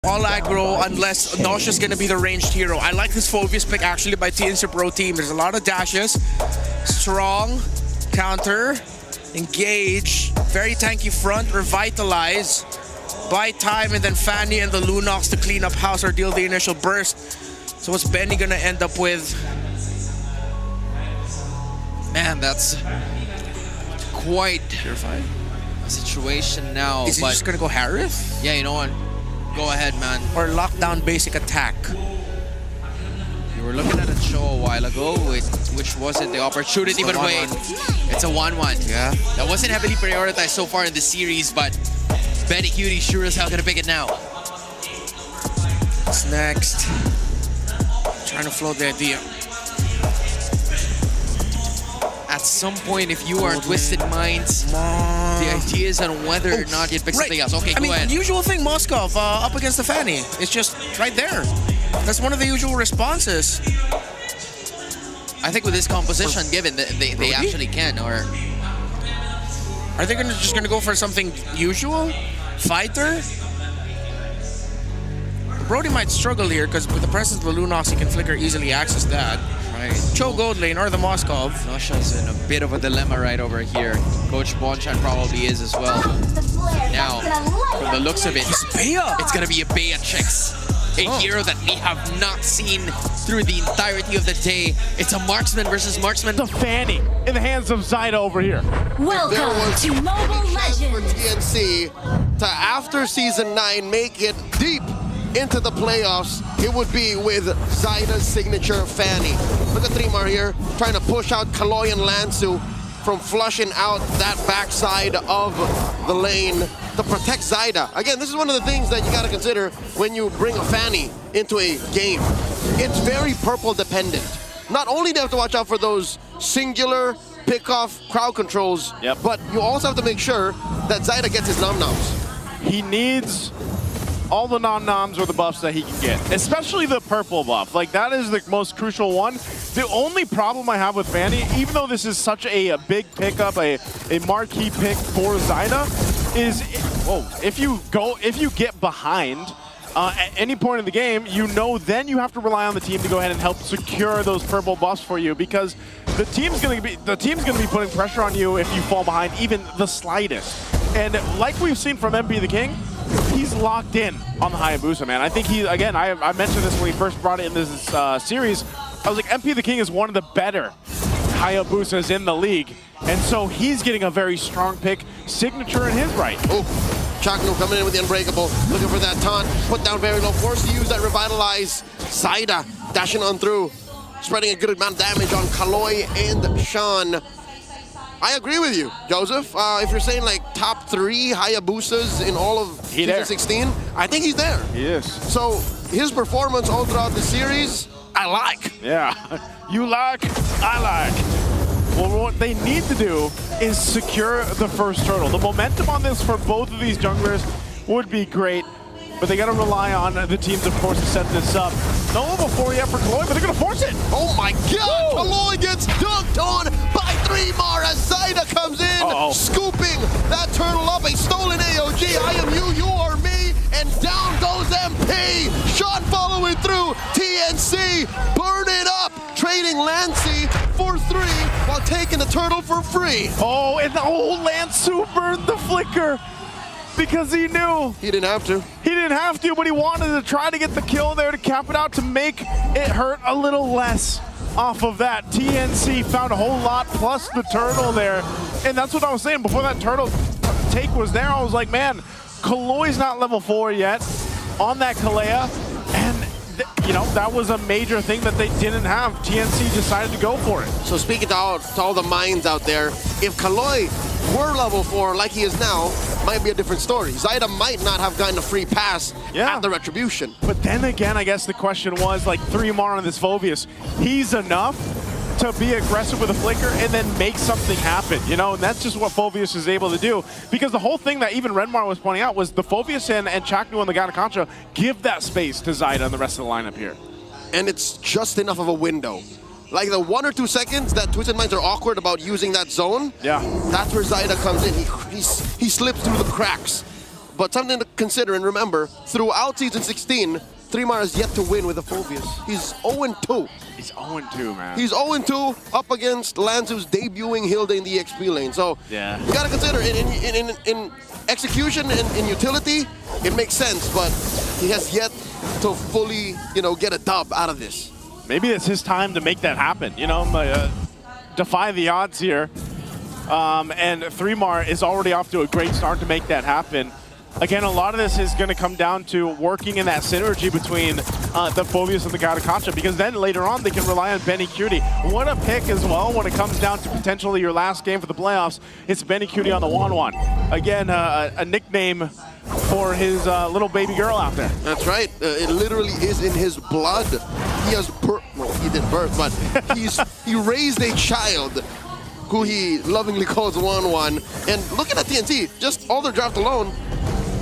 all aggro unless Nausea's gonna be the ranged hero. I like this Phobius pick actually by TNC Pro Team. There's a lot of dashes, strong, counter, engage, very tanky front, revitalize, buy time, and then Fanny and the Lunox to clean up house or deal the initial burst. So what's Benny gonna end up with? Man, that's quite Purified? a situation now. Is he but just gonna go Harith? yeah, you know what? Go ahead, man. Or lockdown basic attack? You were looking at a show a while ago, which wasn't the opportunity, but wait, it's a 1-1. Yeah. That wasn't heavily prioritized so far in the series, but Benny Cutie sure as hell gonna pick it now. What's next? Trying to float the idea. At some point, if you are Twisted Minds, the idea is on whether or not you'd pick something else. Okay, go ahead. Usual thing, Moskov up against the Fanny. It's just right there. That's one of the usual responses. I think with this composition, given that they actually can, or are they just gonna go for something usual? Fighter? Brody might struggle here because with the presence of the Lunox, he can flicker easily access that. right. Cho Gold Lane or the Moskov. Nosha's in a bit of a dilemma right over here. Coach Bonchan probably is as well. Now, from the looks of it, it's gonna be a Bea Chicks. A hero that we have not seen through the entirety of the day. It's a marksman versus marksman. The Fanny in the hands of Zyda over here. Welcome to Mobile Legends. For TNC to after Season 9 make it deep into the playoffs, it would be with Zyda's signature Fanny. Look at Trimar here, trying to push out Kaloy and Lansu from flushing out that backside of the lane to protect Zyda. Again, this is one of the things that you got to consider when you bring a Fanny into a game. It's very purple dependent. Not only do you have to watch out for those singular pick-off crowd controls, but you also have to make sure that Zyda gets his nom-noms. He needs all the nom-noms or the buffs that he can get, especially the purple buff. Like, that is the most crucial one. The only problem I have with Fanny, even though this is such a big pickup, a marquee pick for Zyda, is if you get behind at any point in the game, then you have to rely on the team to go ahead and help secure those purple buffs for you, because the team's gonna be putting pressure on you if you fall behind even the slightest. And like we've seen from MP the King, he's locked in on the Hayabusa, man. I think I mentioned this when he first brought it in this series. I was like, MP the King is one of the better Hayabusas in the league. And so he's getting a very strong pick, signature in his right. Oh, Chakno coming in with the Unbreakable, looking for that taunt, put down very low, forced to use that Revitalize. Zyda dashing on through, spreading a good amount of damage on Kaloy and Sean. I agree with you, Joseph. If you're saying like top 3 Hayabusas in all of Season 16, I think he's there. He is. So his performance all throughout the series, I like. Yeah, you like, I like. Well, what they need to do is secure the first turtle. The momentum on this for both of these junglers would be great, but they got to rely on the teams, of course, to set this up. No level 4 yet for Kaloy, but they're going to force it. Oh my God! Woo! Kaloy gets dunked on by Trimar as Zyda comes in, scooping that turtle up. A stolen AOG. I am you, you are me, and down goes MP. Shot following through. TNC burn it up, trading Lancy for 3 while taking the turtle for free. Oh, and the old Lansu burned the flicker. Because he knew. He didn't have to. He didn't have to, but he wanted to try to get the kill there to cap it out to make it hurt a little less off of that. TNC found a whole lot plus the turtle there. And that's what I was saying before that turtle take was there. I was like, man, Kaloy's not level 4 yet on that Kalea. And that was a major thing that they didn't have. TNC decided to go for it. So speaking to all the minds out there, if Kaloy were level 4 like he is now, might be a different story. Zyda might not have gotten a free pass at the Retribution. But then again, I guess the question was, like, Trimar on this Phobius, he's enough to be aggressive with a flicker and then make something happen, and that's just what Phobius is able to do. Because the whole thing that even Redmar was pointing out was the Phobius and Chaknu and the Ganakancha give that space to Zyda and the rest of the lineup here. And it's just enough of a window. Like the 1 or 2 seconds that Twisted Minds are awkward about using that zone, that's where Zyda comes in. He slips through the cracks. But something to consider and remember, throughout Season 16, 3mar has yet to win with the Phobius. He's 0-2. He's 0-2, man. He's 0-2 up against Lanzu's debuting Hilda in the XP lane. So yeah, you gotta consider in execution and in utility, it makes sense, but he has yet to fully, get a dub out of this. Maybe it's his time to make that happen. Defy the odds here. And 3mar is already off to a great start to make that happen. Again, a lot of this is going to come down to working in that synergy between the Phobius and the Gadakacha, because then later on they can rely on Benny Cutie. What a pick as well when it comes down to potentially your last game for the playoffs. It's Benny Cutie on the 1-1. Again, a nickname for his little baby girl out there. That's right. It literally is in his blood. He has well, he didn't birth, but he raised a child who he lovingly calls 1-1. And looking at TNT, just all their draft alone,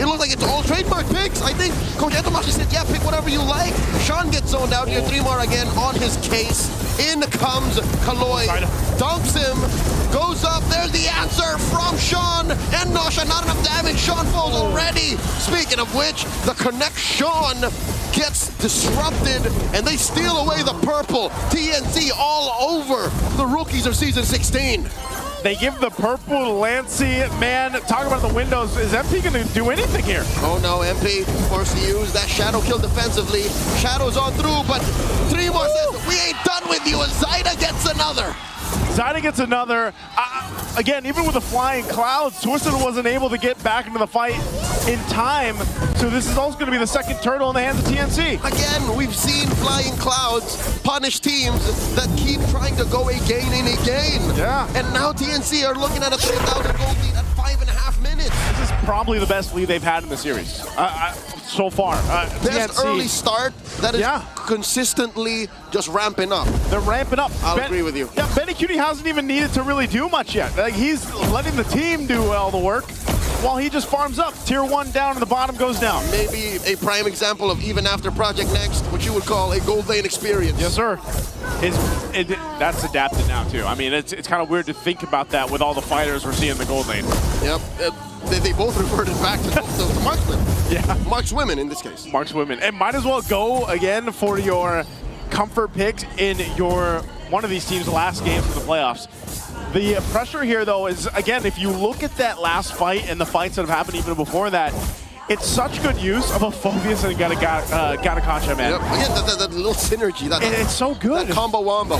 it looks like it's all trademark picks. I think Coach Etomashi said, yeah, pick whatever you like. Sean gets zoned out here. 3mar again on his case. In comes Kaloy. Dumps him. Goes up. There's the answer from Sean. And Nosha, not enough damage. Sean falls already. Speaking of which, the connect Sean gets disrupted. And they steal away the purple. TNT all over the rookies of Season 16. They give the purple to Lancy. Man, talk about the windows. Is MP going to do anything here? Oh no, MP forced to use that shadow kill defensively. Shadow's on through, but 3mar says, we ain't done with you, and Zyda gets another. Zyda gets another. Again, even with the flying clouds, Twisted wasn't able to get back into the fight in time. So this is also going to be the second turtle in the hands of TNC. Again, we've seen flying clouds punish teams that keep trying to go again and again. Yeah. And now TNC are looking at a 3,000 gold lead at 5.5 minutes. This is probably the best lead they've had in the series so far. Best TNC. early start that is consistently just ramping up. They're ramping up. I'll agree with you. Yeah, Benny Cutie hasn't even needed to really do much yet. Like, he's letting the team do all the work while he just farms up. Tier 1 down and the bottom goes down. Maybe a prime example of even after Project Next, what you would call a gold lane experience. Yes, sir. That's adapted now, too. I mean, it's kind of weird to think about that with all the fighters we're seeing in the gold lane. Yep. They both reverted back to marksman. Yeah. Markswomen in this case. Markswomen. And might as well go again for your comfort picks in your one of these teams' last games of the playoffs. The pressure here, though, is, again, if you look at that last fight and the fights that have happened even before that, it's such good use of a Phobius and Gadakacha, man. Yep. Again, that little synergy. It's so good. That combo wombo.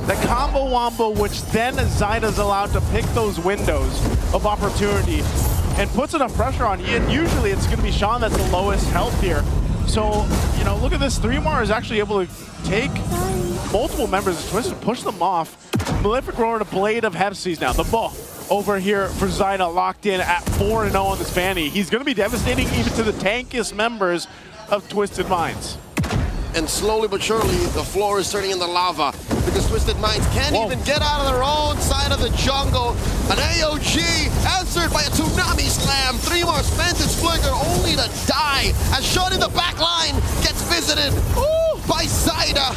The combo wombo, which then Zyda's allowed to pick those windows of opportunity and puts enough pressure on you. And usually it's going to be Sean that's the lowest health here. So, look at this. 3mar is actually able to take multiple members of Twis and push them off. Malefic Roar to Blade of Hepsies now. The ball over here for Zyda, locked in at 4-0 on this Fanny. He's going to be devastating even to the tankiest members of Twisted Minds. And slowly but surely, the floor is turning into lava because Twisted Minds can't even get out of their own side of the jungle. An AOG answered by a Tsunami Slam. 3mar spent his flicker only to die as Sean in the back line gets visited by Zyda.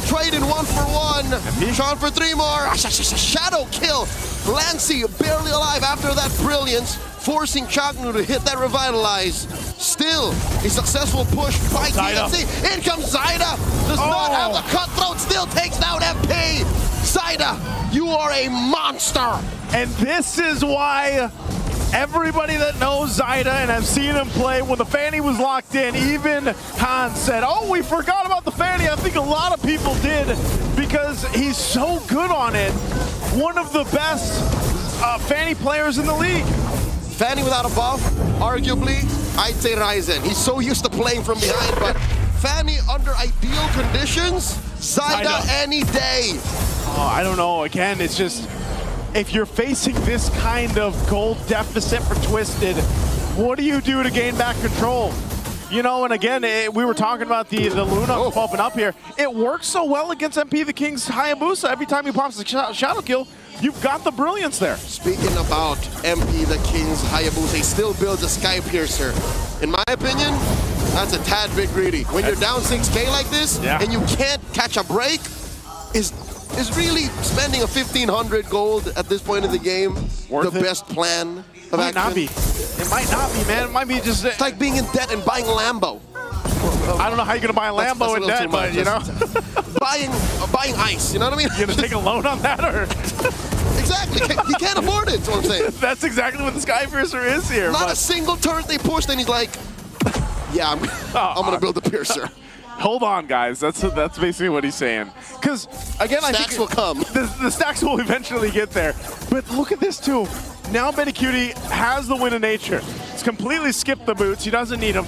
Trade in 1-for-1. Sean for 3mar. Shadow kill. Lancy barely alive after that brilliance, forcing Chagnu to hit that revitalize. Still, a successful push by TNC. In comes Zyda. Does not have the cutthroat. Still takes down MP. Zyda, you are a monster. And this is why everybody that knows Zyda and have seen him play, when the Fanny was locked in, even Hans said, oh, we forgot about the Fanny. I think a lot of people did because he's so good on it. One of the best Fanny players in the league. Fanny without a buff, arguably, I'd say Ryzen. He's so used to playing from behind, but Fanny under ideal conditions, Zyda any day. Oh, I don't know. Again, it's just, if you're facing this kind of gold deficit for Twisted, what do you do to gain back control? And again, we were talking about the Luna popping up here. It works so well against MP the King's Hayabusa. Every time he pops the shadow kill, you've got the brilliance there. Speaking about MP the King's Hayabusa, he still builds a Sky Piercer. In my opinion, that's a tad bit greedy. When you're down 6K like this, and you can't catch a break, is really spending a 1,500 gold at this point in the game the best plan? of Might not be. It might not be, man. It might be just... It's like being in debt and buying a Lambo. I don't know how you're going to buy a Lambo in debt, but, you know. buying ice, you know what I mean? You're going to take a loan on that, or... Exactly. He can't afford it, is what I'm saying. That's exactly what the Skypiercer is here. Not a single turret they pushed, and he's like, yeah, I'm going to build a Piercer. Hold on, guys. That's basically what he's saying. Because, again, I think... Stacks will come. The stacks will eventually get there. But look at this, too. Now Betty Cutie has the win of nature. He's completely skipped the boots. He doesn't need them.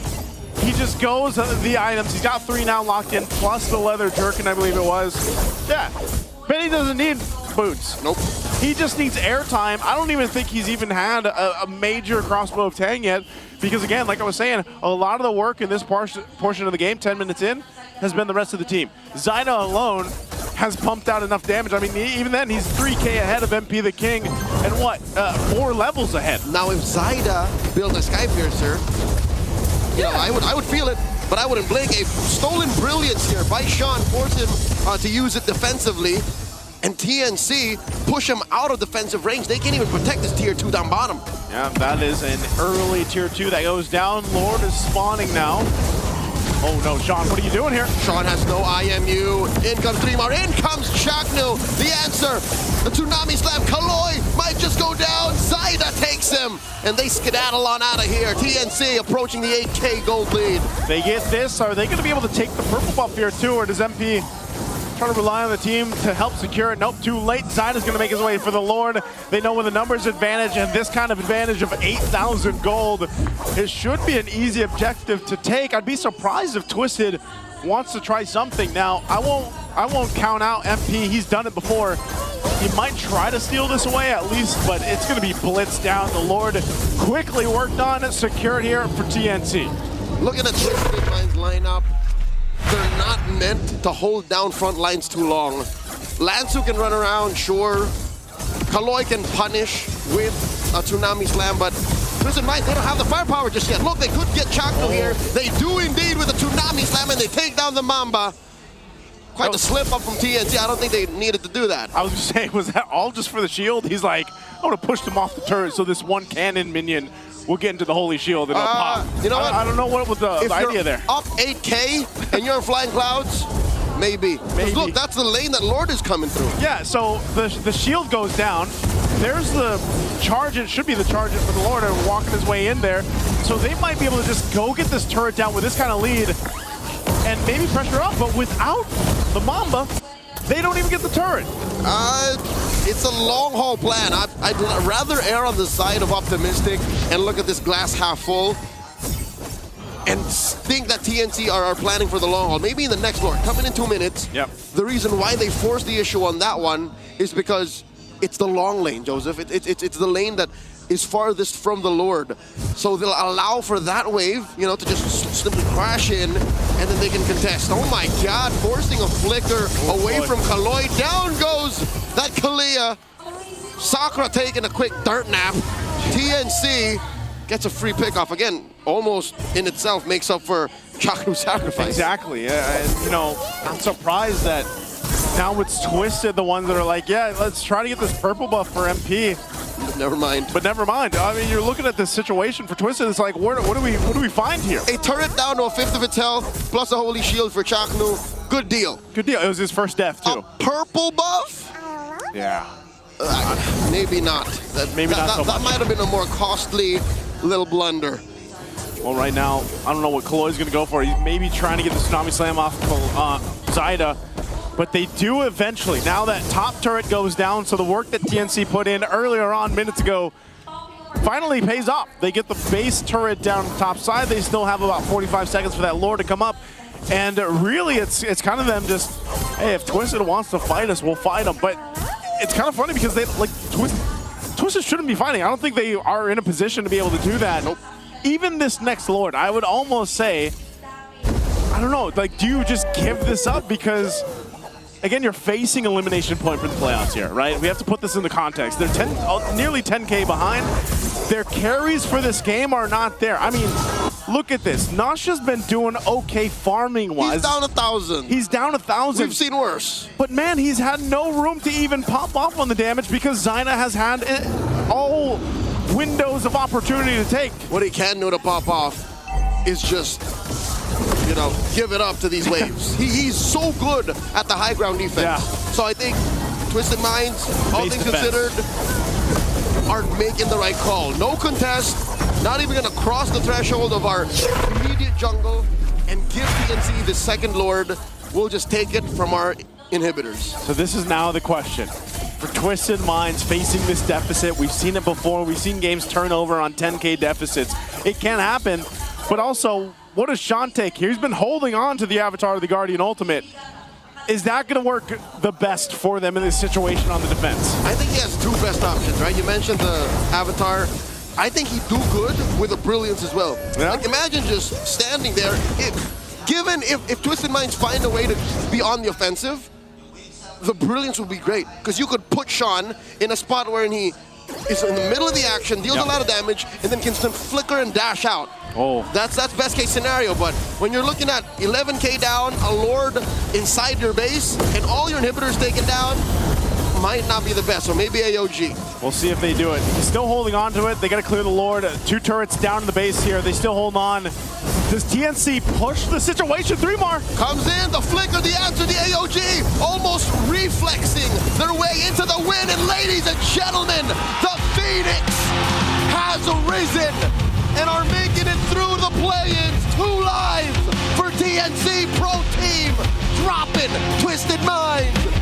He just goes the items. He's got 3 now locked in, plus the leather jerkin, I believe it was. Yeah. Benny doesn't need boots. Nope. He just needs airtime. I don't even think he's even had a major crossbow of Tang yet. Because again, like I was saying, a lot of the work in this portion of the game, 10 minutes in, has been the rest of the team. Zyda alone has pumped out enough damage. I mean, even then, he's 3K ahead of MP the King, and what, 4 levels ahead. Now, if Zyda built a Skypiercer, you know, I would feel it, but I wouldn't blink. A stolen brilliance here by Sean forced him to use it defensively, and TNC push him out of defensive range. They can't even protect this tier 2 down bottom. Yeah, that is an early tier 2 that goes down. Lord is spawning now. Oh no, Sean, what are you doing here? Sean has no IMU. In comes Dreamar. In comes Chaknu. The answer. The Tsunami Slam. Kaloi might just go down. Zyda takes him. And they skedaddle on out of here. TNC approaching the 8K gold lead. They get this. Are they going to be able to take the purple buff here too? Or does MP try to rely on the team to help secure it? Nope, too late. Zyda's going to make his way for the Lord. They know when the numbers advantage, and this kind of advantage of 8,000 gold, it should be an easy objective to take. I'd be surprised if Twisted wants to try something. Now, I won't count out MP. He's done it before. He might try to steal this away at least, but it's going to be blitzed down. The Lord quickly worked on it, secured here for TNC. Looking at Twisted Minds lineup, they're not meant to hold down front lines too long. Lansu can run around, sure. Kaloi can punish with a Tsunami Slam, but Twisted Minds, they don't have the firepower just yet. Look, they could get Chaknu here. They do indeed with a Tsunami Slam, and they take down the Mamba. Quite the slip up from TNC. I don't think they needed to do that. I was just saying, was that all just for the shield? He's like, I want to push them off the turret so this one cannon minion will get into the Holy Shield and it'll pop. You know what? I don't know what was the idea there. Up 8K and you're in Flying Clouds, maybe. Look, that's the lane that Lord is coming through. Yeah, so the shield goes down. There's the charge. It should be the charge for the Lord and walking his way in there. So they might be able to just go get this turret down with this kind of lead and maybe pressure up, but without the Mamba, they don't even get the turret. It's a long haul plan. I'd rather err on the side of optimistic and look at this glass half full and think that TNC are planning for the long haul. Maybe in the next Lord, coming in 2 minutes. Yep. The reason why they forced the issue on that one is because it's the long lane, Joseph. It's the lane that is farthest from the Lord. So they'll allow for that wave, you know, to just simply crash in, and then they can contest. Oh my God, forcing a flicker away from Kaloi. Down goes that Kalia. Sakura taking a quick dirt nap. TNC gets a free pickoff. Again, almost in itself makes up for Chaknu's sacrifice. Exactly, and you know, I'm surprised that now it's Twisted, the ones that are like, yeah, let's try to get this purple buff for MP. Never mind. But never mind. I mean, you're looking at this situation for Twisted. It's like, what do we find here? A turret down to a fifth of its health, plus a holy shield for Chaknu. Good deal. Good deal. It was his first death too. A purple buff? Yeah. Maybe not. That might have been a more costly little blunder. Well, right now, I don't know what Kaloi's going to go for. He's maybe trying to get the Tsunami Slam off Zyda. But they do eventually. Now that top turret goes down, so the work that TNC put in earlier on, minutes ago, finally pays off. They get the base turret down top side. They still have about 45 seconds for that Lord to come up. And really, it's kind of them just, hey, if Twisted wants to fight us, we'll fight them. But it's kind of funny because they like Twisted shouldn't be fighting. I don't think they are in a position to be able to do that. Nope. Even this next Lord, I would almost say, I don't know, like, do you just give this up? Because again, you're facing elimination point for the playoffs here, right? We have to put this into context. They're nearly 10K behind. Their carries for this game are not there. I mean, look at this. Nasha's been doing okay farming-wise. He's down 1,000. He's down 1,000. We've seen worse. But man, he's had no room to even pop off on the damage because Zyna has had it all windows of opportunity to take. What he can do to pop off is just, give it up to these waves. He's so good at the high ground defense. Yeah. So I think Twisted Minds, all Base things defense. considered, are making the right call. No contest, not even going to cross the threshold of our immediate jungle and give TNC the second Lord. We'll just take it from our inhibitors. So this is now the question. For Twisted Minds facing this deficit, we've seen it before. We've seen games turn over on 10K deficits. It can happen, but also, what does Sean take here? He's been holding on to the Avatar of the Guardian Ultimate. Is that going to work the best for them in this situation on the defense? I think he has two best options, right? You mentioned the Avatar. I think he'd do good with a Brilliance as well. Yeah. Like, imagine just standing there. If Twisted Minds find a way to be on the offensive, the Brilliance would be great. Because you could put Sean in a spot where he is in the middle of the action, deals a lot of damage, and then can flicker and dash out. Oh. That's best case scenario, but when you're looking at 11K down, a Lord inside your base, and all your inhibitors taken down, might not be the best, or maybe AOG. We'll see if they do it. Still holding on to it. They got to clear the Lord. 2 turrets down in the base here. They still hold on. Does TNC push the situation? 3 more. Comes in, the flicker, the answer, the AOG, almost reflexing their way into the win. And ladies and gentlemen, the Phoenix has arisen and are making it through the play-ins. 2 lives for TNC Pro Team, dropping Twisted Minds.